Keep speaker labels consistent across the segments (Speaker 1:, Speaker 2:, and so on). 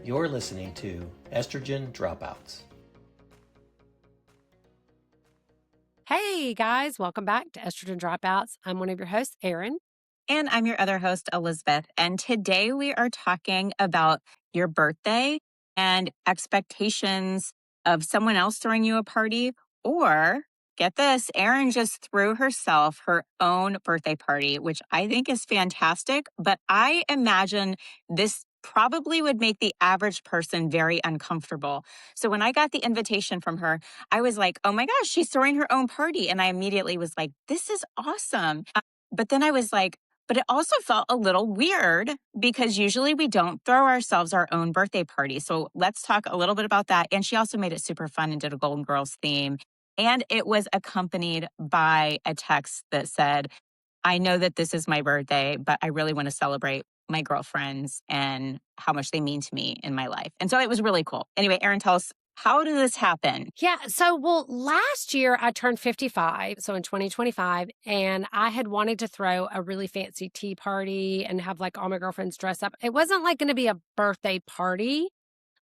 Speaker 1: You're listening to Estrogen Dropouts.
Speaker 2: Hey guys, welcome back to Estrogen Dropouts. I'm one of your hosts, Erin.
Speaker 3: And I'm your other host, Elizabeth. And today we are talking about your birthday and expectations of someone else throwing you a party. Or, get this, Erin just threw herself her own birthday party, which I think is fantastic. But I imagine this probably would make the average person very uncomfortable. So when I got the invitation from her, I was like, oh my gosh, she's throwing her own party. And I immediately was like, this is awesome. But then I was like, but it also felt a little weird because usually we don't throw ourselves our own birthday party. So let's talk a little bit about that. And she also made it super fun and did a Golden Girls theme. And it was accompanied by a text that said, I know that this is my birthday, but I really want to celebrate my girlfriends and how much they mean to me in my life. And so it was really cool. Anyway, Erin, tell us, how did this happen?
Speaker 2: Yeah, last year I turned 55, so in 2025, and I had wanted to throw a really fancy tea party and have like all my girlfriends dress up. It wasn't like going to be a birthday party.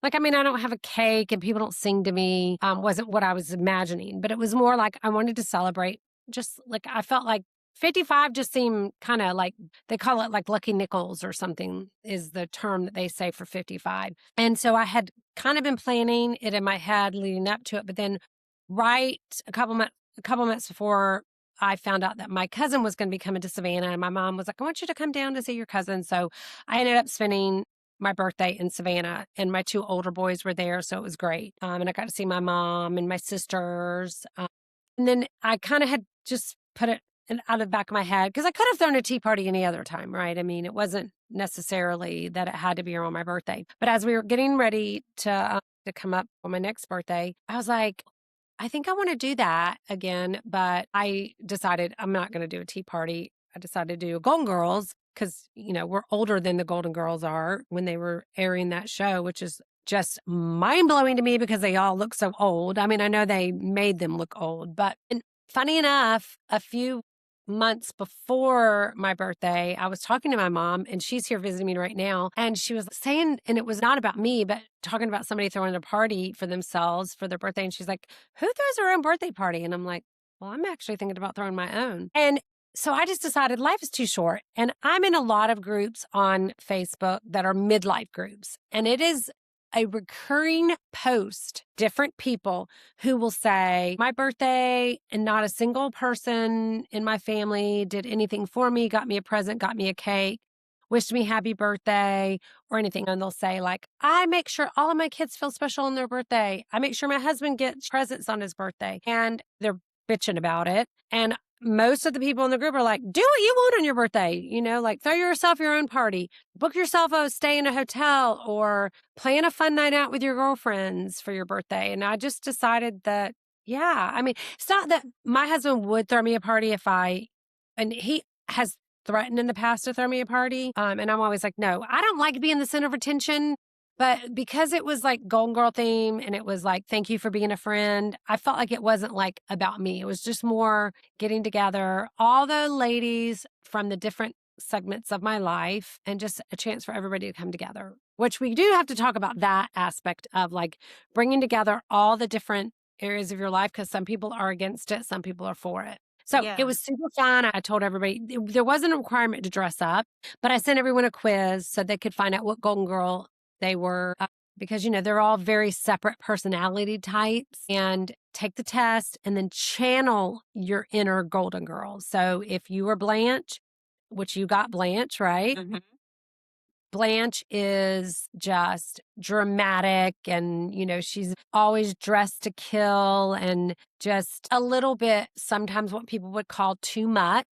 Speaker 2: I don't have a cake and people don't sing to me. Wasn't what I was imagining, but it was more like I wanted to celebrate. Just like I felt like 55 just seemed kind of like they call it like lucky nickels or something is the term that they say for 55. And so I had kind of been planning it in my head leading up to it, but then right a couple months before I found out that my cousin was going to be coming to Savannah, and my mom was like, I want you to come down to see your cousin. So I ended up spending my birthday in Savannah, and my two older boys were there. So it was great. And I got to see my mom and my sisters. And then I kind of had just put it out of the back of my head because I could have thrown a tea party any other time, right? I mean, it wasn't necessarily that it had to be on my birthday. But as we were getting ready to come up on my next birthday, I was like, I think I want to do that again. But I decided I'm not going to do a tea party. I decided to do a Golden Girls because, we're older than the Golden Girls are when they were airing that show, which is just mind blowing to me because they all look so old. I mean, I know they made them look old, but funny enough, a few months before my birthday, I was talking to my mom, and she's here visiting me right now. And she was saying, and it was not about me, but talking about somebody throwing a party for themselves for their birthday. And she's like, who throws their own birthday party? And I'm like, well, I'm actually thinking about throwing my own. And so I just decided life is too short. And I'm in a lot of groups on Facebook that are midlife groups. And it is a recurring post, different people who will say, my birthday, and not a single person in my family did anything for me, got me a present, got me a cake, wished me happy birthday or anything. And they'll say like, I make sure all of my kids feel special on their birthday. I make sure my husband gets presents on his birthday. And they're bitching about it. And most of the people in the group are like, do what you want on your birthday, like throw yourself your own party, book yourself a stay in a hotel, or plan a fun night out with your girlfriends for your birthday. And I just decided that, it's not that my husband would throw me a party and he has threatened in the past to throw me a party. And I'm always like, no, I don't like being the center of attention. But because it was like Golden Girl theme and it was like, thank you for being a friend, I felt like it wasn't like about me. It was just more getting together all the ladies from the different segments of my life and just a chance for everybody to come together, which we do have to talk about that aspect of like bringing together all the different areas of your life because some people are against it, some people are for it. So It was super fun. I told everybody there wasn't a requirement to dress up, but I sent everyone a quiz so they could find out what Golden Girl they were, because, they're all very separate personality types, and take the test and then channel your inner Golden Girl. So if you were Blanche, which you got Blanche, right?
Speaker 3: Mm-hmm.
Speaker 2: Blanche is just dramatic and, she's always dressed to kill and just a little bit, sometimes what people would call too much.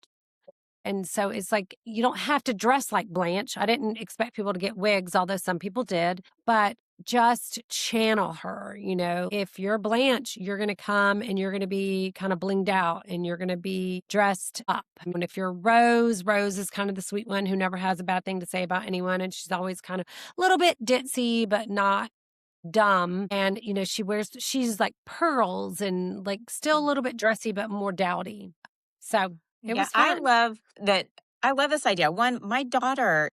Speaker 2: And so it's like, you don't have to dress like Blanche. I didn't expect people to get wigs, although some people did, but just channel her. If you're Blanche, you're going to come and you're going to be kind of blinged out and you're going to be dressed up. And if you're Rose, Rose is kind of the sweet one who never has a bad thing to say about anyone. And she's always kind of a little bit ditzy, but not dumb. And, she's like pearls and like still a little bit dressy, but more dowdy. So it was fun.
Speaker 3: I love that. I love this idea. One, my daughter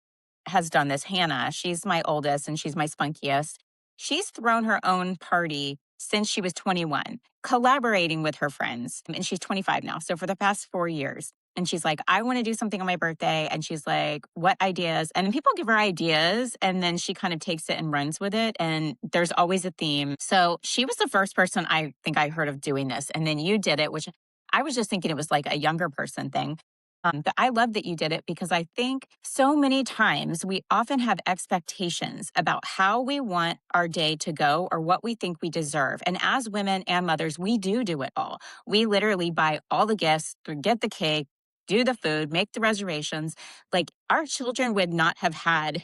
Speaker 3: has done this. Hannah, she's my oldest and she's my spunkiest. She's thrown her own party since she was 21, collaborating with her friends. And she's 25 now. So for the past 4 years. And she's like, I want to do something on my birthday. And she's like, what ideas? And then people give her ideas and then she kind of takes it and runs with it. And there's always a theme. So she was the first person I think I heard of doing this. And then you did it, which I was just thinking it was like a younger person thing. But I love that you did it because I think so many times we often have expectations about how we want our day to go or what we think we deserve. And as women and mothers, we do it all. We literally buy all the gifts, get the cake, do the food, make the reservations. Like our children would not have had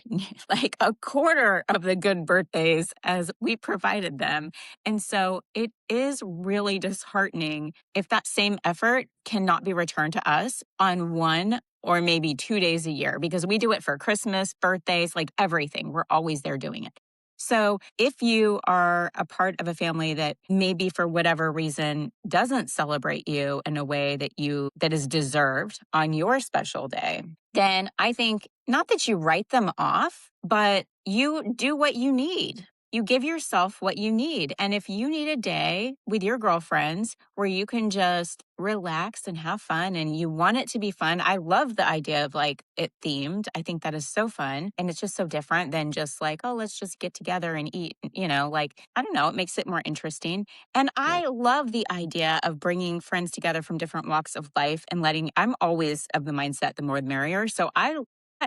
Speaker 3: like a quarter of the good birthdays as we provided them. And so it is really disheartening if that same effort cannot be returned to us on 1 or maybe 2 days a year, because we do it for Christmas, birthdays, like everything. We're always there doing it. So if you are a part of a family that maybe for whatever reason doesn't celebrate you in a way that is deserved on your special day, then I think not that you write them off, but you do what you need. You give yourself what you need. And if you need a day with your girlfriends where you can just relax and have fun and you want it to be fun, I love the idea of like it themed. I think that is so fun. And it's just so different than just like, oh, let's just get together and eat. Like, I don't know, it makes it more interesting. And
Speaker 1: Yeah.
Speaker 3: I love the idea of bringing friends together from different walks of life and I'm always of the mindset, the more the merrier. And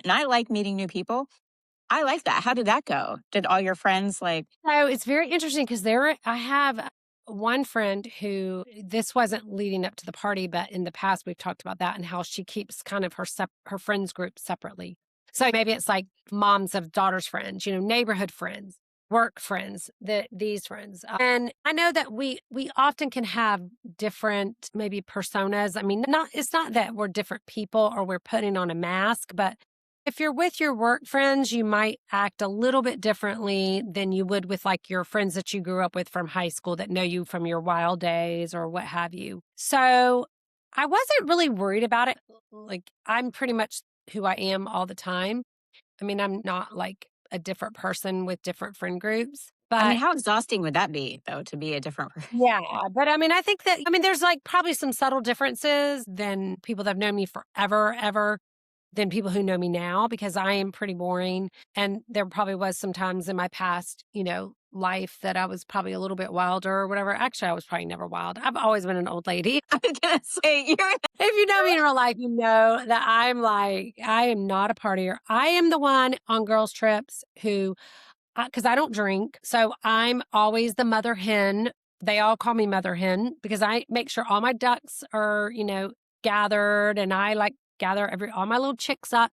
Speaker 3: I like meeting new people. I like that. How did that go? Did all your friends like?
Speaker 2: So it's very interesting because I have one friend who this wasn't leading up to the party, but in the past we've talked about that and how she keeps kind of her friends group separately. So maybe it's like moms of daughters' friends, neighborhood friends, work friends, these friends. And I know that we often can have different maybe personas. I mean, it's not that we're different people or we're putting on a mask, but if you're with your work friends, you might act a little bit differently than you would with like your friends that you grew up with from high school that know you from your wild days or what have you. So I wasn't really worried about it. Like I'm pretty much who I am all the time. I mean, I'm not like a different person with different friend groups,
Speaker 3: I mean,
Speaker 2: but
Speaker 3: how exhausting would that be though, to be a different person?
Speaker 2: yeah, but I mean, I think there's like probably some subtle differences than people that have known me forever, ever than people who know me now because I am pretty boring. And there probably was some times in my past, life that I was probably a little bit wilder or whatever. Actually, I was probably never wild. I've always been an old lady.
Speaker 3: I was gonna say
Speaker 2: If you know me in real life, you know that I am not a partier. I am the one on girls' trips who, because I don't drink. So I'm always the mother hen. They all call me mother hen because I make sure all my ducks are, gathered and I like gather all my little chicks up,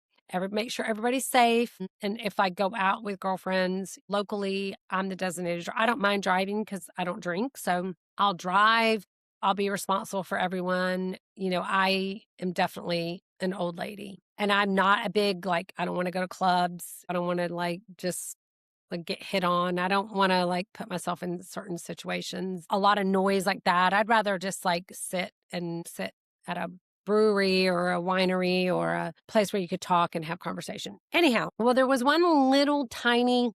Speaker 2: make sure everybody's safe. And if I go out with girlfriends locally, I'm the designated. I don't mind driving because I don't drink. So I'll drive. I'll be responsible for everyone. I am definitely an old lady and I'm not a big, like, I don't want to go to clubs. I don't want to like just like get hit on. I don't want to like put myself in certain situations. A lot of noise like that. I'd rather just like sit at a brewery or a winery or a place where you could talk and have conversation. Anyhow, well, there was one little tiny,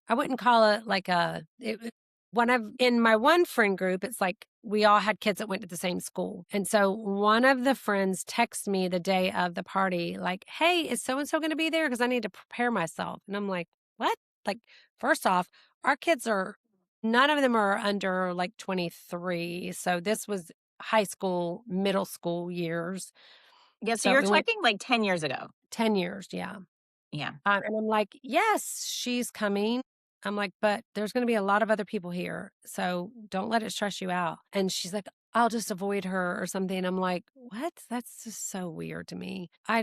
Speaker 2: I wouldn't call it like in my one friend group, it's like we all had kids that went to the same school. And so one of the friends texted me the day of the party, like, hey, is so-and-so going to be there? Because I need to prepare myself. And I'm like, what? Like, first off, our kids none of them are under like 23. So this was high school, middle school years.
Speaker 3: Yeah, so you're
Speaker 2: we went
Speaker 3: talking like 10 years ago.
Speaker 2: 10 years, yeah.
Speaker 3: Yeah.
Speaker 2: And I'm like, yes, she's coming. I'm like, but there's going to be a lot of other people here. So don't let it stress you out. And she's like, I'll just avoid her or something. I'm like, what? That's just so weird to me. I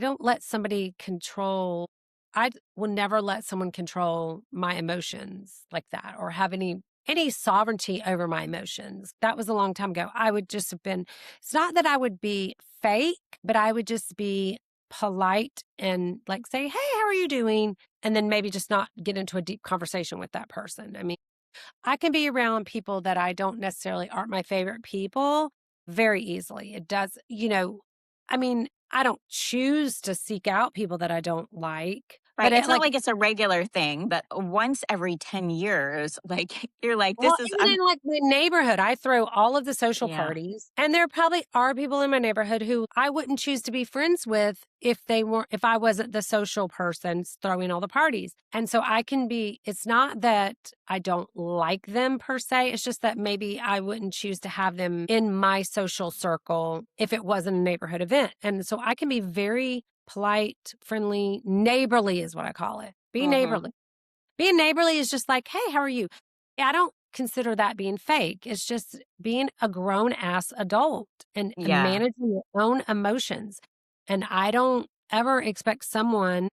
Speaker 2: will never let someone control my emotions like that or have any sovereignty over my emotions. That was a long time ago. I would just have been, it's not that I would be fake, but I would just be polite and like say, hey, how are you doing? And then maybe just not get into a deep conversation with that person. I mean, I can be around people that I don't necessarily aren't my favorite people very easily. It does, I mean, I don't choose to seek out people that I don't like.
Speaker 3: Right. It's not like it's a regular thing, but once every 10 years, like you're like,
Speaker 2: well,
Speaker 3: this is,
Speaker 2: even in like my neighborhood, I throw all of the social
Speaker 3: yeah.
Speaker 2: parties, and there probably are people in my neighborhood who I wouldn't choose to be friends with if if I wasn't the social person throwing all the parties. And so it's not that I don't like them per se. It's just that maybe I wouldn't choose to have them in my social circle if it wasn't a neighborhood event. And so I can be very polite, friendly, neighborly is what I call it. Be
Speaker 3: Mhm.
Speaker 2: neighborly. Being neighborly is just like, hey, how are you? I don't consider that being fake. It's just being a grown ass adult and
Speaker 3: Yeah.
Speaker 2: managing your own emotions. And I don't ever expect someone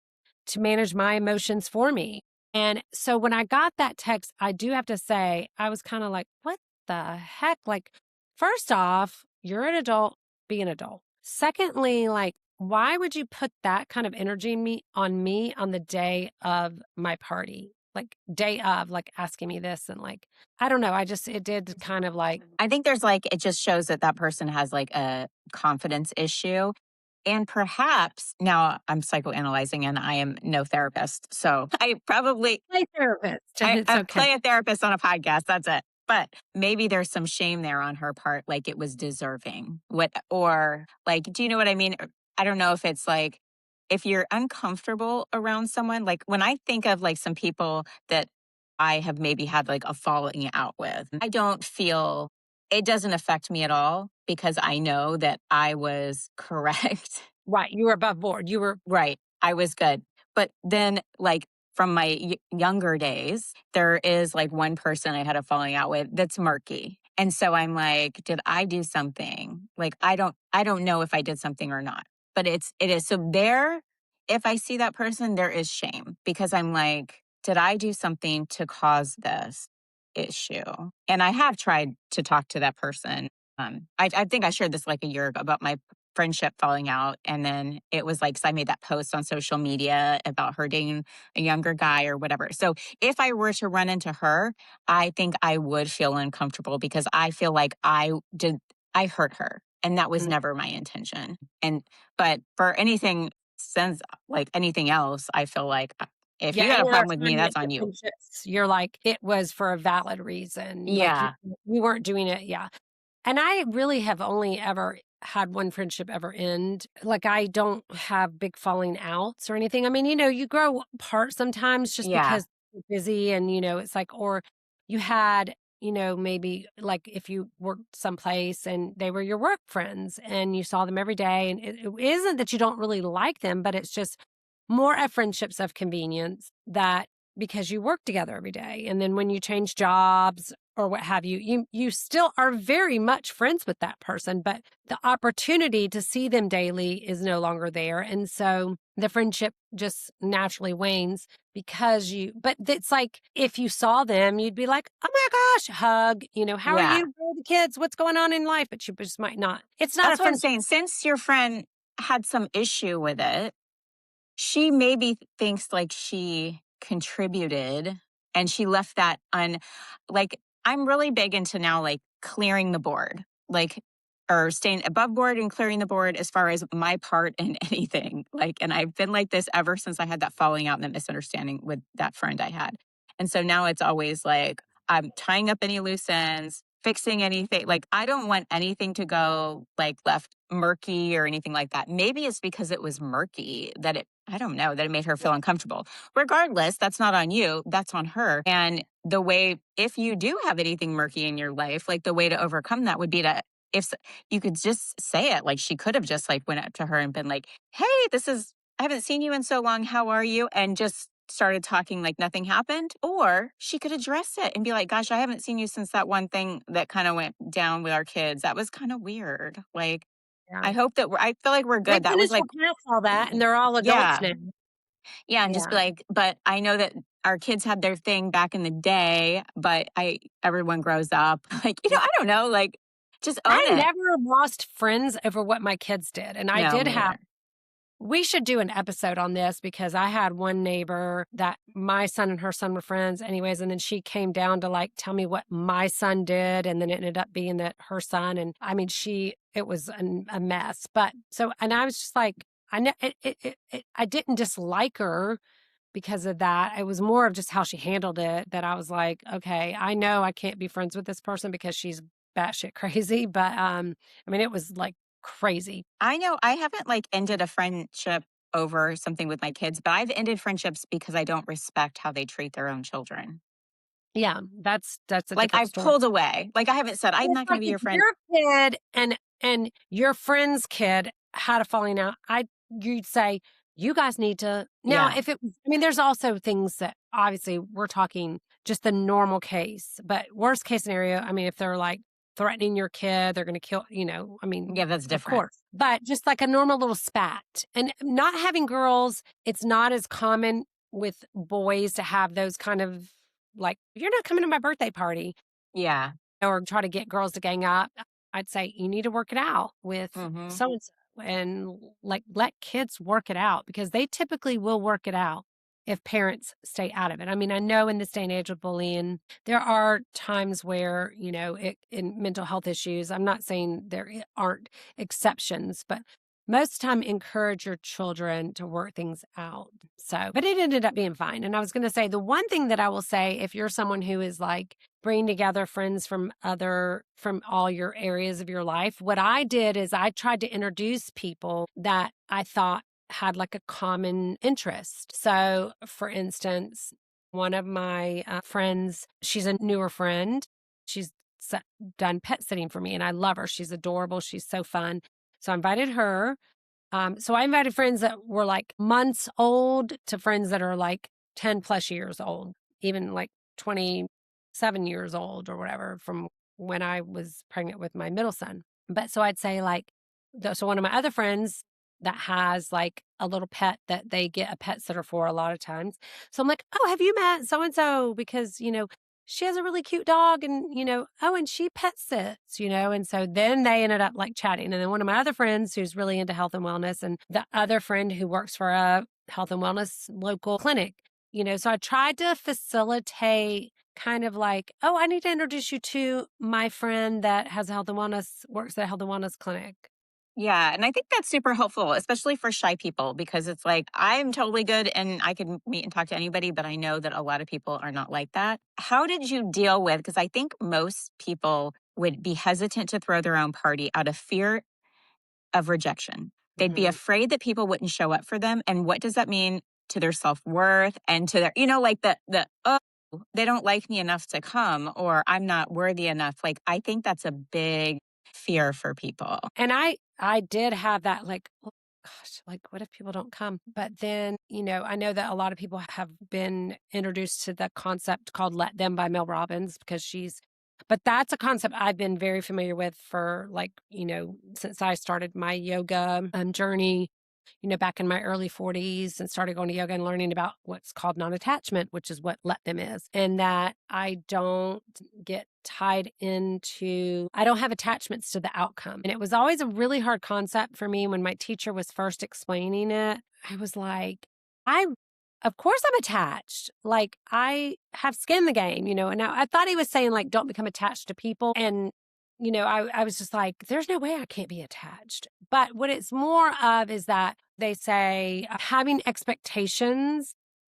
Speaker 2: to manage my emotions for me. And so when I got that text, I do have to say, I was kind of like, what the heck? Like, first off, you're an adult, be an adult. Secondly, like, why would you put that kind of energy in me on the day of my party? Like day of, like asking me this and like, I don't know. It did kind of like,
Speaker 3: I think there's like, it just shows that that person has like a confidence issue. And perhaps now I'm psychoanalyzing and I am no therapist. So I probably,
Speaker 2: play therapist. It's
Speaker 3: I
Speaker 2: okay.
Speaker 3: play a therapist on a podcast. That's it. But maybe there's some shame there on her part, like it was deserving. Or like, do you know what I mean? I don't know if it's like, if you're uncomfortable around someone, like when I think of like some people that I have maybe had like a falling out with, I don't feel it doesn't affect me at all because I know that I was correct.
Speaker 2: Right. You were above board. You were,
Speaker 3: Right. I was good. But then, like, from my younger days, there is like one person I had a falling out with that's murky. And so I'm like, did I do something? Like, I don't know if I did something or not, but it is. So there, if I see that person, there is shame because I'm like, did I do something to cause this issue? And I have tried to talk to that person. I think I shared this like a year ago about my friendship falling out. And then it was like, 'cause I made that post on social media about her dating a younger guy or whatever. So if I were to run into her, I think I would feel uncomfortable because I feel like I hurt her. And that was
Speaker 2: mm,
Speaker 3: never my intention. But for anything since like anything else, I feel like if
Speaker 2: yeah.
Speaker 3: you got
Speaker 2: And
Speaker 3: a
Speaker 2: there are
Speaker 3: problem with me,
Speaker 2: times that
Speaker 3: that's
Speaker 2: your
Speaker 3: on you.
Speaker 2: friendships, you're like, it was for a valid reason. Like
Speaker 3: Yeah.
Speaker 2: you weren't doing it. Yeah. And I really have only ever had one friendship ever end. Like I don't have big falling outs or anything. I mean, you grow apart sometimes just
Speaker 3: Yeah.
Speaker 2: because you're busy and, it's like, or you had, maybe like if you worked someplace and they were your work friends and you saw them every day. And it isn't that you don't really like them, but it's just more of friendships of convenience that because you work together every day. And then when you change jobs or what have you, you still are very much friends with that person, but the opportunity to see them daily is no longer there. And so the friendship just naturally wanes but it's like if you saw them, you'd be like, oh my gosh, hug, how are
Speaker 3: Yeah.
Speaker 2: you? Where are the kids? What's going on in life? But you just might not. It's not a
Speaker 3: That's what I'm
Speaker 2: friendship.
Speaker 3: saying. Since your friend had some issue with it, she maybe thinks like she contributed and she left that like I'm really big into now like clearing the board, like or staying above board and clearing the board as far as my part in anything. Like, and I've been like this ever since I had that falling out and that misunderstanding with that friend I had. And so now it's always like I'm tying up any loose ends, fixing anything. Like I don't want anything to go like left murky or anything like that. Maybe it's because it was murky that I don't know, that it made her feel uncomfortable. Regardless, that's not on you, that's on her. And the way, if you do have anything murky in your life, like the way to overcome that would be to, you could just say it, like she could have just like went up to her and been like, hey, I haven't seen you in so long. How are you? And just started talking like nothing happened. Or she could address it and be like, gosh, I haven't seen you since that one thing that kind of went down with our kids. That was kind of weird. Like,
Speaker 2: Yeah.
Speaker 3: I hope that I feel like we're
Speaker 2: They
Speaker 3: good. That was
Speaker 2: finish
Speaker 3: like,
Speaker 2: past all that and they're all adults
Speaker 3: yeah,
Speaker 2: now.
Speaker 3: yeah. And just be
Speaker 2: Yeah.
Speaker 3: like, but I know that our kids had their thing back in the day, but everyone grows up. Like, I don't know, like just own
Speaker 2: I
Speaker 3: it.
Speaker 2: never lost friends over what my kids did. And I
Speaker 3: No,
Speaker 2: did
Speaker 3: me
Speaker 2: have,
Speaker 3: either.
Speaker 2: we should do an episode on this because I had one neighbor that my son and her son were friends, anyways. And then she came down to like tell me what my son did. And then it ended up being that her son. And I mean, it was a mess. But so, and I was just like, I know I didn't dislike her, because of that. It was more of just how she handled it that I was like, okay, I know I can't be friends with this person because she's batshit crazy. But I mean, it was like crazy.
Speaker 3: I know I haven't like ended a friendship over something with my kids, but I've ended friendships because I don't respect how they treat their own children.
Speaker 2: Yeah, that's a
Speaker 3: Like
Speaker 2: different
Speaker 3: I've
Speaker 2: story.
Speaker 3: pulled away. Like I haven't said, I'm
Speaker 2: It's
Speaker 3: not going
Speaker 2: like
Speaker 3: to be
Speaker 2: if
Speaker 3: your friend.
Speaker 2: your kid and your friend's kid had a falling out, you'd say, you guys need to now
Speaker 3: Yeah.
Speaker 2: if it was I mean, there's also things that obviously we're talking just the normal case, but worst case scenario, I mean, if they're like threatening your kid, they're gonna kill, I mean,
Speaker 3: Yeah, that's
Speaker 2: of
Speaker 3: different.
Speaker 2: course. But just like a normal little spat. And not having girls, it's not as common with boys to have those kind of like, you're not coming to my birthday party
Speaker 3: Yeah.
Speaker 2: or try to get girls to gang up, I'd say you need to work it out with
Speaker 3: Hmm.
Speaker 2: so and so and like let kids work it out because they typically will work it out if parents stay out of it. I mean, I know in this day and age of bullying, there are times where, in mental health issues, I'm not saying aren't exceptions, but most of the time encourage your children to work things out. So, but it ended up being fine. And I was going to say the one thing that I will say, if you're someone who is like, bring together friends from all your areas of your life. What I did is I tried to introduce people that I thought had like a common interest. So, for instance, one of my friends, she's a newer friend. She's done pet sitting for me and I love her. She's adorable. She's so fun. So I invited her. So I invited friends that were like months old to friends that are like 10 plus years old, even like 27 years old or whatever from when I was pregnant with my middle son. But so I'd say like, so one of my other friends that has like a little pet that they get a pet sitter for a lot of times. So I'm like, oh, have you met so and so? Because, she has a really cute dog and, oh, and she pet sits, and so then they ended up like chatting. And then one of my other friends who's really into health and wellness and the other friend who works for a health and wellness local clinic, so I tried to facilitate kind of like, oh, I need to introduce you to my friend that has a health and wellness, works at a health and wellness clinic.
Speaker 3: Yeah. And I think that's super helpful, especially for shy people, because it's like, I'm totally good and I can meet and talk to anybody, but I know that a lot of people are not like that. How did you deal with, because I think most people would be hesitant to throw their own party out of fear of rejection. They'd be
Speaker 2: Mhm.
Speaker 3: afraid that people wouldn't show up for them. And what does that mean to their self-worth and to their, like oh, they don't like me enough to come or I'm not worthy enough. Like, I think that's a big fear for people.
Speaker 2: And I did have that like, oh gosh, like what if people don't come? But then, I know that a lot of people have been introduced to the concept called Let Them by Mel Robbins because but that's a concept I've been very familiar with for like, since I started my yoga journey, back in my early 40s and started going to yoga and learning about what's called non-attachment, which is what let them is. And that I don't get tied into, I don't have attachments to the outcome. And it was always a really hard concept for me when my teacher was first explaining it. I was like, of course I'm attached. Like I have skin in the game, and I thought he was saying like, don't become attached to people. And I was just like, there's no way I can't be attached. But what it's more of is that they say having expectations,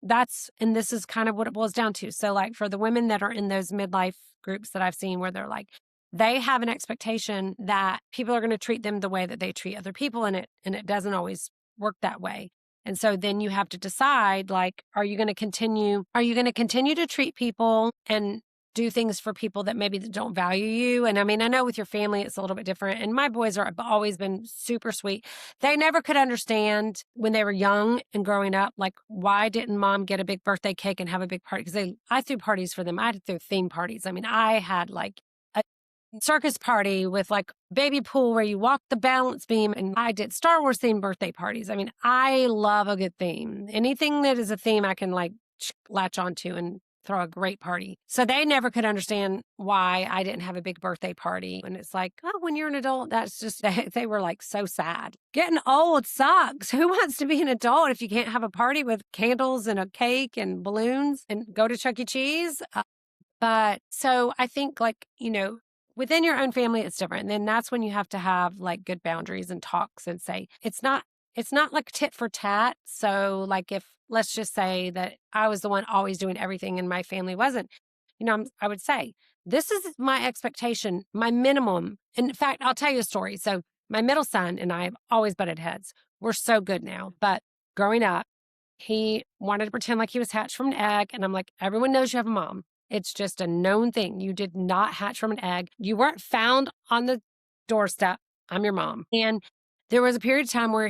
Speaker 2: and this is kind of what it boils down to. So, like for the women that are in those midlife groups that I've seen where they're like, they have an expectation that people are going to treat them the way that they treat other people, and it doesn't always work that way. And so then you have to decide, like, are you going to continue to treat people and do things for people that maybe don't value you? And I mean, I know with your family, it's a little bit different. And my boys have always been super sweet. They never could understand when they were young and growing up, like, why didn't mom get a big birthday cake and have a big party? Because I threw parties for them. I had to throw theme parties. I mean, I had like a circus party with like baby pool where you walk the balance beam, and I did Star Wars themed birthday parties. I mean, I love a good theme. Anything that is a theme I can like latch onto and throw a great party. So they never could understand why I didn't have a big birthday party. And it's like, oh, when you're an adult, that's just, they were like so sad. Getting old sucks. Who wants to be an adult if you can't have a party with candles and a cake and balloons and go to Chuck E. Cheese? But so I think like, within your own family, it's different. And then that's when you have to have like good boundaries and talks and say, it's not like tit for tat. So like if let's just say that I was the one always doing everything and my family wasn't, I would say, this is my expectation, my minimum. In fact, I'll tell you a story. So my middle son and I have always butted heads. We're so good now. But growing up, he wanted to pretend like he was hatched from an egg. And I'm like, everyone knows you have a mom. It's just a known thing. You did not hatch from an egg. You weren't found on the doorstep. I'm your mom. And there was a period of time where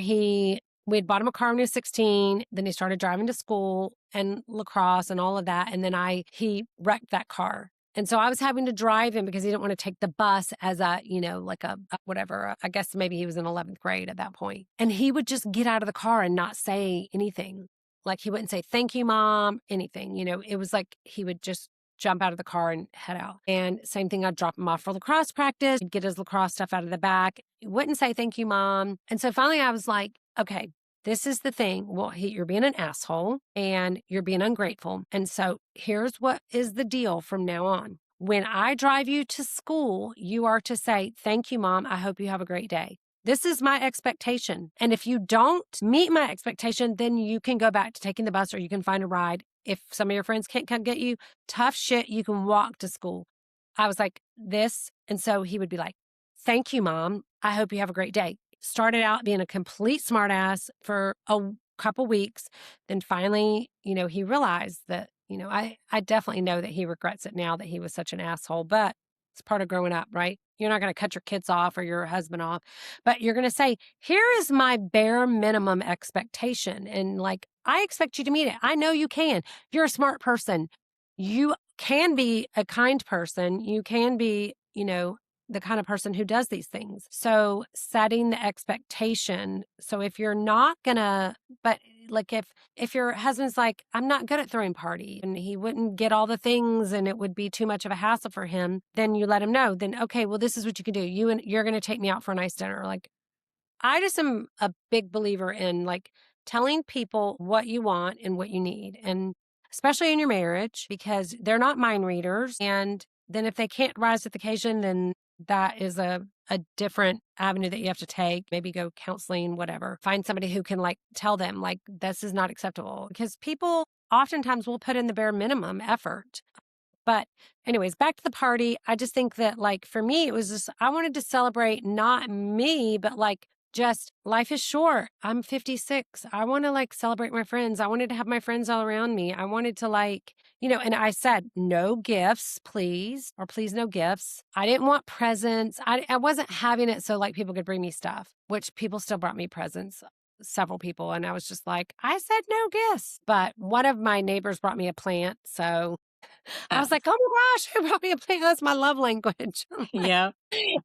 Speaker 2: we'd bought him a car when he was 16. Then he started driving to school and lacrosse and all of that. And then he wrecked that car. And so I was having to drive him because he didn't want to take the bus as like a whatever. I guess maybe he was in 11th grade at that point. And he would just get out of the car and not say anything. Like he wouldn't say, thank you, mom, anything. It was like he would just jump out of the car and head out. And same thing, I'd drop him off for lacrosse practice, he'd get his lacrosse stuff out of the back. He wouldn't say, thank you, mom. And so finally I was like, okay, this is the thing. Well, you're being an asshole and you're being ungrateful. And so here's what is the deal from now on. When I drive you to school, you are to say, thank you, mom. I hope you have a great day. This is my expectation. And if you don't meet my expectation, then you can go back to taking the bus or you can find a ride. If some of your friends can't come get you, tough shit, you can walk to school. I was like, this. And so he would be like, thank you, mom. I hope you have a great day. Started out being a complete smartass for a couple weeks. Then finally, he realized that, I definitely know that he regrets it now that he was such an asshole, but it's part of growing up, right? You're not going to cut your kids off or your husband off, but you're going to say, here is my bare minimum expectation. And like, I expect you to meet it. I know you can. You're a smart person. You can be a kind person. You can be, the kind of person who does these things. So setting the expectation. So if you're not gonna, but like if your husband's like, I'm not good at throwing party and he wouldn't get all the things and it would be too much of a hassle for him, then you let him know. Then, okay, well, this is what you can do. You're going to take me out for a nice dinner. Like, I just am a big believer in like telling people what you want and what you need. And especially in your marriage, because they're not mind readers. And then if they can't rise to the occasion, then that is a different avenue that you have to take. Maybe go counseling, whatever. Find somebody who can like tell them like, this is not acceptable, because people oftentimes will put in the bare minimum effort. But anyways, back to the party. I just think that like for me, it was just, I wanted to celebrate not me, but like just life is short. I'm 56. I want to like celebrate my friends. I wanted to have my friends all around me. I wanted to like, and I said, no gifts, please, or please no gifts. I didn't want presents. I wasn't having it so like people could bring me stuff, which people still brought me presents, several people. And I was just like, I said no gifts. But one of my neighbors brought me a plant. So I was like, oh my gosh, who brought me a plant? That's my love language.
Speaker 3: Yeah.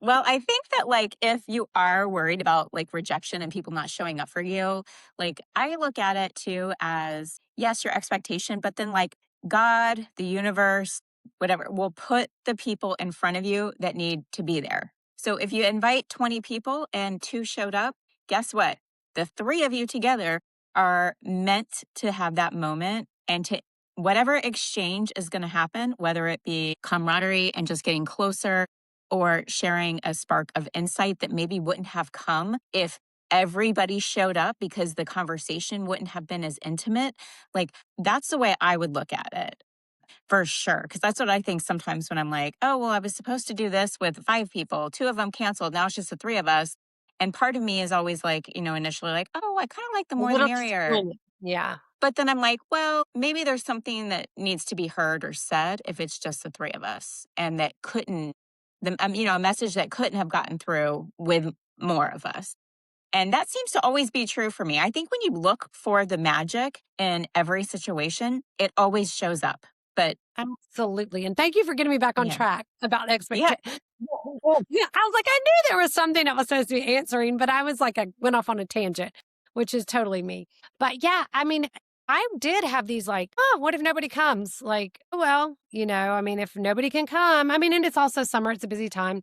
Speaker 3: Well, I think that like if you are worried about like rejection and people not showing up for you, like I look at it too as yes, your expectation, but then like God, the universe, whatever, will put the people in front of you that need to be there. So if you invite 20 people and 2 showed up, guess what? The 3 of you together are meant to have that moment and to whatever exchange is going to happen, whether it be camaraderie and just getting closer or sharing a spark of insight that maybe wouldn't have come if everybody showed up because the conversation wouldn't have been as intimate. Like that's the way I would look at it for sure. Because that's what I think sometimes when I'm like, oh, well, I was supposed to do this with 5 people, 2 of them canceled. Now it's just the 3 of us. And part of me is always like, initially like, oh, I kind of like the
Speaker 2: A
Speaker 3: more the
Speaker 2: little
Speaker 3: merrier.
Speaker 2: Yeah.
Speaker 3: But then I'm like, well, maybe there's something that needs to be heard or said if it's just the 3 of us and that couldn't, a message that couldn't have gotten through with more of us. And that seems to always be true for me. I think when you look for the magic in every situation, it always shows up. But
Speaker 2: absolutely. And thank you for getting me back on track about expectations.
Speaker 3: yeah,
Speaker 2: Yeah, I was like, I knew there was something I was supposed to be answering, but I was like, I went off on a tangent, which is totally me. But yeah, I mean, I did have these like, oh, what if nobody comes? Like, oh, well, if nobody can come, and it's also summer, it's a busy time.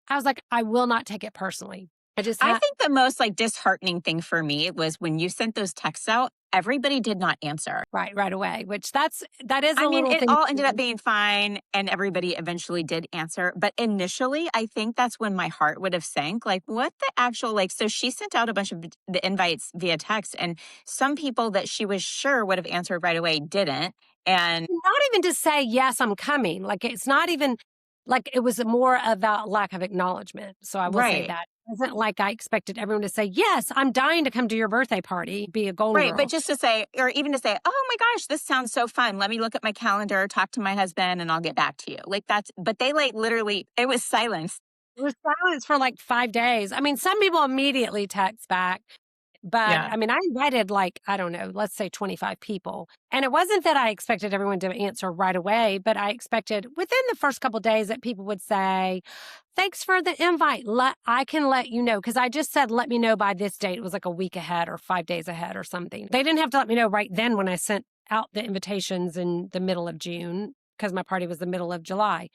Speaker 2: I was like, I will not take it personally. I just
Speaker 3: I
Speaker 2: had
Speaker 3: think the most like disheartening thing for me was when you sent those texts out, everybody did not answer.
Speaker 2: right away, which that is
Speaker 3: I
Speaker 2: a
Speaker 3: mean,
Speaker 2: little
Speaker 3: it
Speaker 2: thing.
Speaker 3: all ended up being fine and everybody eventually did answer. But initially, I think that's when my heart would have sank. Like, what the actual, like, so she sent out a bunch of the invites via text, and some people that she was sure would have answered right away didn't. And
Speaker 2: Not even to say, yes, I'm coming. Like, it's not even like it was more about lack of acknowledgement. So I will say
Speaker 3: right,
Speaker 2: that. It wasn't like I expected everyone to say, yes, I'm dying to come to your birthday party, be a golden
Speaker 3: right. But
Speaker 2: girl.
Speaker 3: just to say, or even to say, oh my gosh, this sounds so fun. Let me look at my calendar, talk to my husband, and I'll get back to you. Like, that's, but they like literally, it was silence.
Speaker 2: It was silence for like 5 days. I mean, some people immediately text back. But
Speaker 3: Yeah.
Speaker 2: I mean, I invited like, I don't know, let's say 25 people. And it wasn't that I expected everyone to answer right away, but I expected within the first couple of days that people would say, thanks for the invite. I can let you know. Cause I just said, let me know by this date. It was like a week ahead or 5 days ahead or something. They didn't have to let me know right then when I sent out the invitations in the middle of June because my party was the middle of July.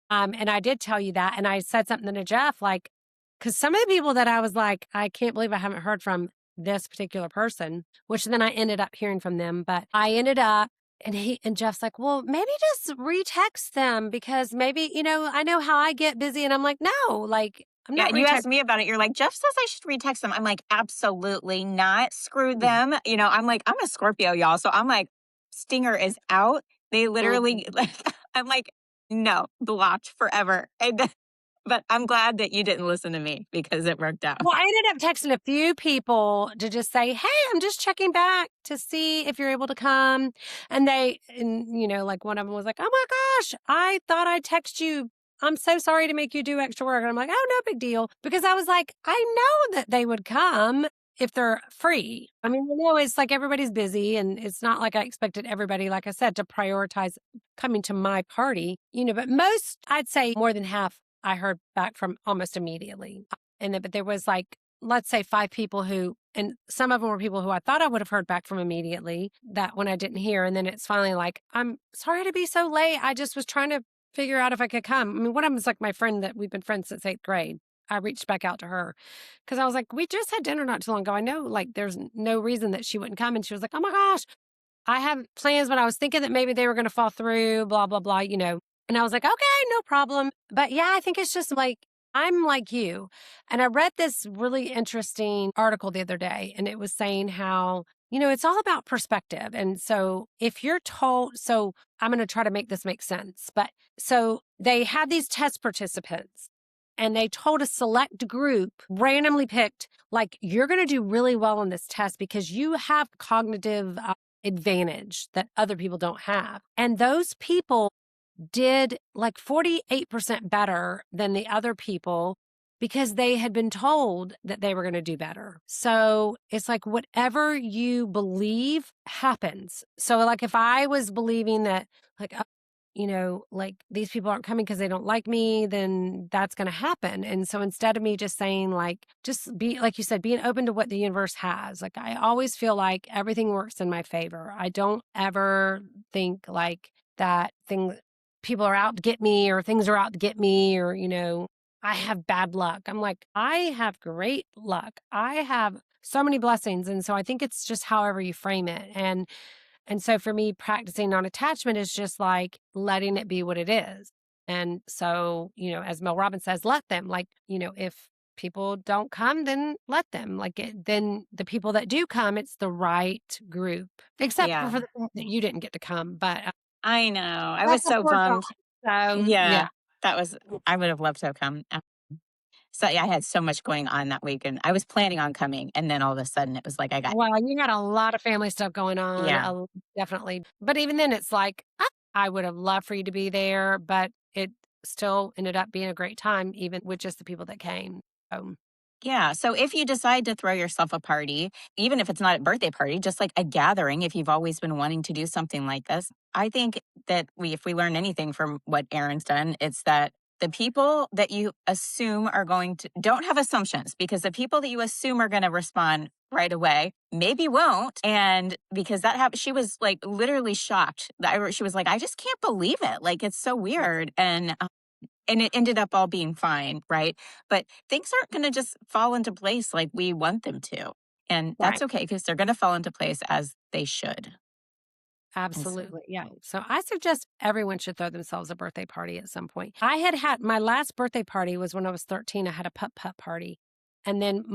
Speaker 2: And I did tell you that. And I said something to Jeff, like, because some of the people that I was like, I can't believe I haven't heard from this particular person, which then I ended up hearing from them. But I ended up, and Jeff's like, well, maybe just retext them because maybe, I know how I get busy. And I'm like, no, like, I'm
Speaker 3: Yeah,
Speaker 2: not
Speaker 3: and you asked
Speaker 2: retexting.
Speaker 3: me about it. You're like, Jeff says I should retext them. I'm like, absolutely not. Screw them. You know, I'm like, I'm a Scorpio, y'all. So I'm like, Stinger is out. They literally, like, I'm like, no, blocked forever. But I'm glad that you didn't listen to me because it worked out.
Speaker 2: Well, I ended up texting a few people to just say, hey, I'm just checking back to see if you're able to come. And like one of them was like, oh my gosh, I thought I'd text you. I'm so sorry to make you do extra work. And I'm like, oh, no big deal. Because I was like, I know that they would come if they're free. I mean, it's like everybody's busy and it's not like I expected everybody, like I said, to prioritize coming to my party, but most, I'd say more than half I heard back from almost immediately. But there was like, let's say 5 people and some of them were people who I thought I would have heard back from immediately that when I didn't hear. And then it's finally like, I'm sorry to be so late. I just was trying to figure out if I could come. I mean, one of them is like my friend that we've been friends since 8th grade. I reached back out to her because I was like, we just had dinner not too long ago. I know like there's no reason that she wouldn't come. And she was like, oh my gosh, I have plans, but I was thinking that maybe they were going to fall through, blah, blah, blah, And I was like, okay, no problem. But yeah, I think it's just like, I'm like you. And I read this really interesting article the other day, and it was saying how, it's all about perspective. And so if you're told, so I'm going to try to make this make sense. But so they had these test participants and they told a select group, randomly picked, like, you're going to do really well on this test because you have cognitive advantage that other people don't have. And those people did like 48% better than the other people because they had been told that they were going to do better. So it's like whatever you believe happens. So like if I was believing that like, like these people aren't coming because they don't like me, then that's going to happen. And so instead of me just saying like, just be, like you said, being open to what the universe has, like I always feel like everything works in my favor. I don't ever think like that people are out to get me or things are out to get me or, I have bad luck. I'm like, I have great luck. I have so many blessings. And so I think it's just however you frame it. And so for me, practicing non-attachment is just like letting it be what it is. And so, as Mel Robbins says, let them, like, if people don't come, then let them. Then the people that do come, it's the right group, except
Speaker 3: Yeah,
Speaker 2: for the fact that you didn't get to come. But
Speaker 3: I know. I was
Speaker 2: that's a
Speaker 3: so
Speaker 2: poor thought.
Speaker 3: bummed.
Speaker 2: So,
Speaker 3: Yeah,
Speaker 2: yeah.
Speaker 3: that was, I would have loved to have come. So yeah, I had so much going on that week and I was planning on coming. And then all of a sudden it was like, I got,
Speaker 2: Well, you got a lot of family stuff going on,
Speaker 3: yeah.
Speaker 2: definitely. But even then, it's like, I would have loved for you to be there, but it still ended up being a great time, even with just the people that came. So,
Speaker 3: Yeah. So if you decide to throw yourself a party, even if it's not a birthday party, just like a gathering, if you've always been wanting to do something like this, I think that if we learn anything from what Erin's done, it's that the people that you assume are going to, don't have assumptions, because the people that you assume are going to respond right away maybe won't. And because that happened, she was like literally shocked. She was like, I just can't believe it. Like, it's so weird. And and it ended up all being fine, right? But things aren't going to just fall into place like we want them to. And that's
Speaker 2: Right.
Speaker 3: okay because they're going to fall into place as they should. And so,
Speaker 2: Absolutely. Yeah. So I suggest everyone should throw themselves a birthday party at some point. I had my last birthday party was when I was 13. I had a putt party. And then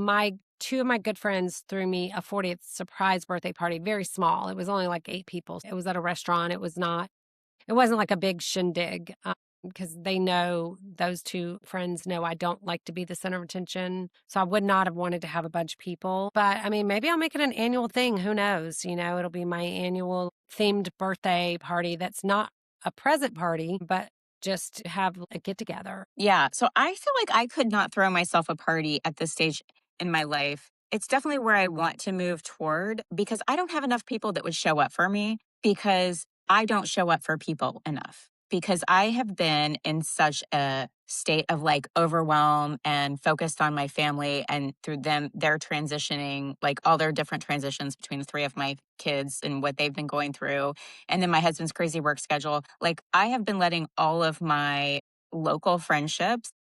Speaker 2: two of my good friends threw me a 40th surprise birthday party, very small. It was only like 8 people. It was at a restaurant. It wasn't like a big shindig because they know those two friends know I don't like to be the center of attention. So I would not have wanted to have a bunch of people. But I mean, maybe I'll make it an annual thing. Who knows? It'll be my annual themed birthday party that's not a present party, but just have a get together.
Speaker 3: yeah. So I feel like I could not throw myself a party at this stage in my life. It's definitely where I want to move toward because I don't have enough people that would show up for me because I don't show up for people enough. Because I have been in such a state of like overwhelm and focused on my family and through they're transitioning, like all their different transitions between the three of my kids and what they've been going through. And then my husband's crazy work schedule. Like I have been letting all of my local friendships,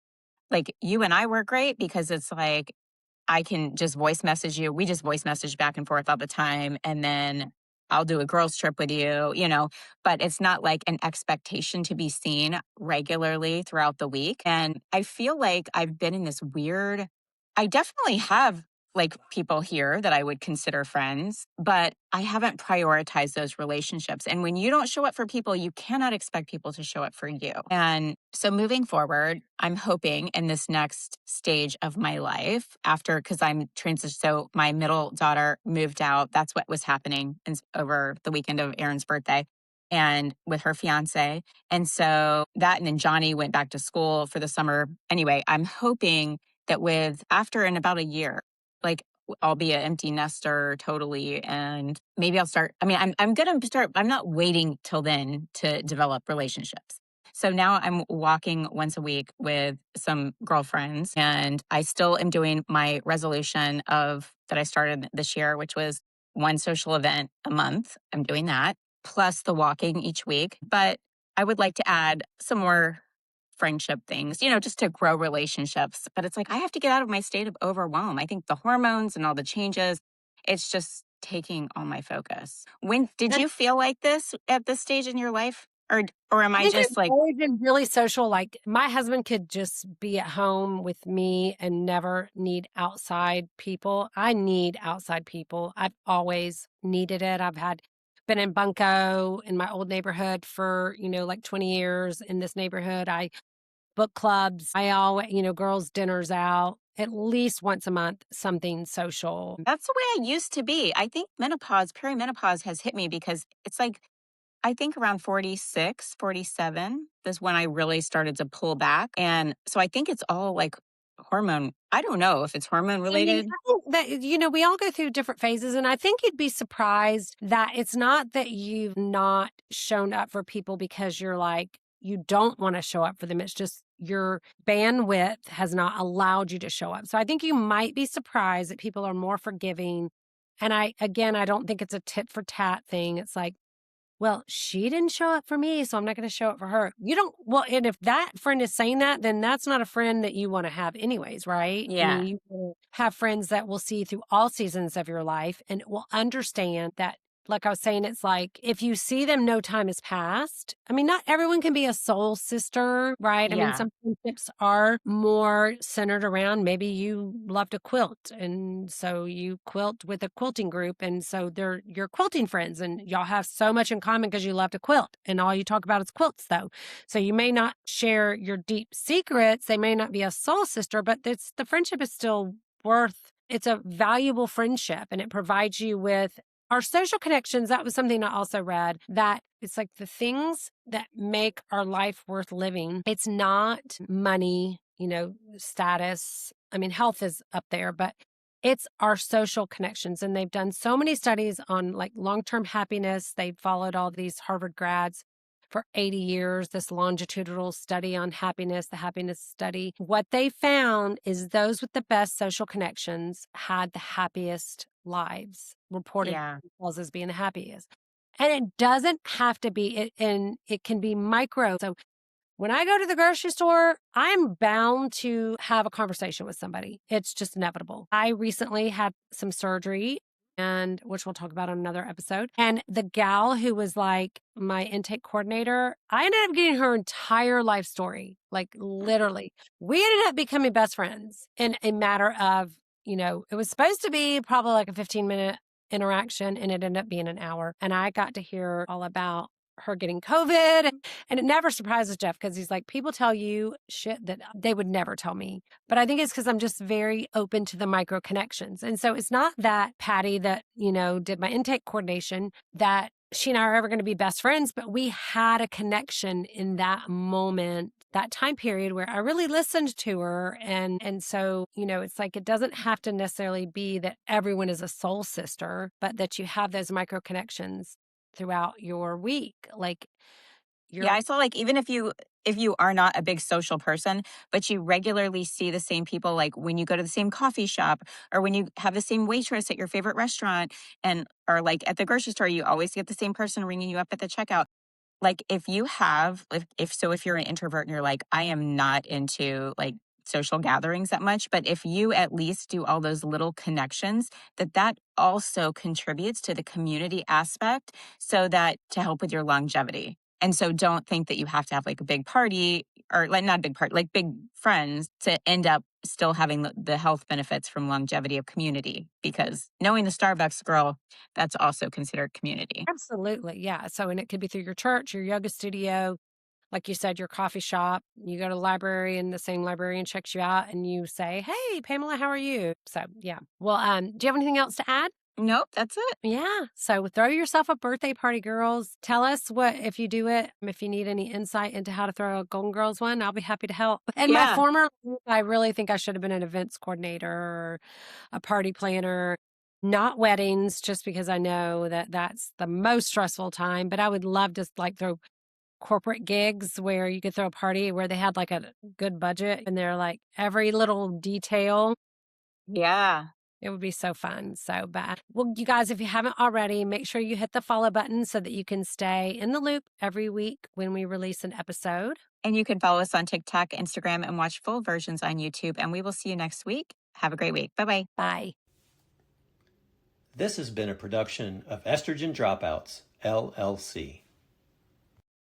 Speaker 3: like you and I work great because it's like I can just voice message you. We just voice message back and forth all the time. And then I'll do a girls' trip with you, but it's not like an expectation to be seen regularly throughout the week. And I feel like I've been in this weird, I definitely have like people here that I would consider friends, but I haven't prioritized those relationships. And when you don't show up for people, you cannot expect people to show up for you. And so moving forward, I'm hoping in this next stage of my life because I'm transitioned. So my middle daughter moved out. That's what was happening over the weekend of Erin's birthday and with her fiance. And so and then Johnny went back to school for the summer. Anyway, I'm hoping that after in about a year, like I'll be an empty nester totally. And maybe I'll start. I mean, I'm going to start. I'm not waiting till then to develop relationships. So now I'm walking once a week with some girlfriends and I still am doing my resolution that I started this year, which was one social event a month. I'm doing that plus the walking each week. But I would like to add some more friendship things, just to grow relationships. But it's like, I have to get out of my state of overwhelm. I think the hormones and all the changes, it's just taking all my focus. When did you feel like this at this stage in your life? Or am
Speaker 2: I
Speaker 3: I
Speaker 2: think
Speaker 3: just
Speaker 2: I've
Speaker 3: like,
Speaker 2: always been really social. Like my husband could just be at home with me and never need outside people. I need outside people. I've always needed it. Been in Bunko in my old neighborhood for, like 20 years in this neighborhood. I book clubs. I always, girls' dinners out at least once a month, something social.
Speaker 3: that's the way I used to be? I think perimenopause has hit me because it's like, I think around 46, 47 is when I really started to pull back. And so I think it's all like hormone. I don't know if it's hormone
Speaker 2: I mean,
Speaker 3: related.
Speaker 2: I think that, we all go through different phases. And I think you'd be surprised that it's not that you've not shown up for people because you're like, you don't want to show up for them. It's just your bandwidth has not allowed you to show up. So I think you might be surprised that people are more forgiving. And I don't think it's a tit for tat thing. It's like, well, she didn't show up for me, so I'm not going to show up for her. And if that friend is saying that, then that's not a friend that you want to have anyways, right? I
Speaker 3: Yeah.
Speaker 2: mean, you will have friends that will see through all seasons of your life and will understand that, like I was saying, it's like if you see them, no time has passed. I mean, not everyone can be a soul sister, right? I mean,
Speaker 3: Yeah.
Speaker 2: some friendships are more centered around maybe you love to quilt. And so you quilt with a quilting group. And so they're your quilting friends and y'all have so much in common because you love to quilt. And all you talk about is quilts, though. So you may not share your deep secrets. They may not be a soul sister, but the friendship is still it's a valuable friendship and it provides you with our social connections. That was something I also read that it's like the things that make our life worth living. It's not money, status. I mean, health is up there, but it's our social connections. And they've done so many studies on like long-term happiness. They've followed all these Harvard grads for 80 years, this longitudinal study on happiness, the happiness study. What they found is those with the best social connections had the happiest lives, reported
Speaker 3: Yeah.
Speaker 2: themselves as being the happiest. And it doesn't have to be, and it can be micro. So when I go to the grocery store, I'm bound to have a conversation with somebody. It's just inevitable. I recently had some surgery, and which we'll talk about on another episode. And the gal who was like my intake coordinator, I ended up getting her entire life story, like literally. We ended up becoming best friends in a matter of, it was supposed to be probably like a 15-minute interaction, and it ended up being an hour. And I got to hear all about her getting COVID. And it never surprises Jeff because he's like, people tell you shit that they would never tell me. But I think it's because I'm just very open to the micro connections. And so it's not that Patty that, did my intake coordination, that she and I are ever going to be best friends, but we had a connection in that moment, that time period where I really listened to her. And so, it's like, it doesn't have to necessarily be that everyone is a soul sister, but that you have those micro connections throughout your week. Like
Speaker 3: Yeah, I saw like even if you are not a big social person, but you regularly see the same people, like when you go to the same coffee shop or when you have the same waitress at your favorite restaurant and or like at the grocery store, you always get the same person ringing you up at the checkout. Like if you have if you're an introvert and you're like, I am not into like social gatherings that much, but if you at least do all those little connections, that also contributes to the community aspect so that to help with your longevity. And so don't think that you have to have like a big party or like not a big party, like big friends to end up still having the health benefits from longevity of community because knowing the Starbucks girl, that's also considered community.
Speaker 2: absolutely. Yeah. So, and it could be through your church, your yoga studio, like you said, your coffee shop. You go to the library and the same librarian checks you out and you say, hey, Pamela, how are you? So, yeah. Well, do you have anything else to add?
Speaker 3: Nope, that's it.
Speaker 2: Yeah. So throw yourself a birthday party, girls. Tell us what, if you do it, if you need any insight into how to throw a Golden Girls one, I'll be happy to help. And my
Speaker 3: Yeah.
Speaker 2: former, I really think I should have been an events coordinator or a party planner, not weddings, just because I know that that's the most stressful time. But I would love to like throw corporate gigs where you could throw a party where they had like a good budget and they're like every little detail.
Speaker 3: Yeah.
Speaker 2: It would be so fun. So bad. Well, you guys, if you haven't already, make sure you hit the follow button so that you can stay in the loop every week when we release an episode.
Speaker 3: And you can follow us on TikTok, Instagram, and watch full versions on YouTube. And we will see you next week. Have a great week. Bye-bye.
Speaker 2: Bye.
Speaker 1: This has been a production of Estrogen Dropouts, LLC.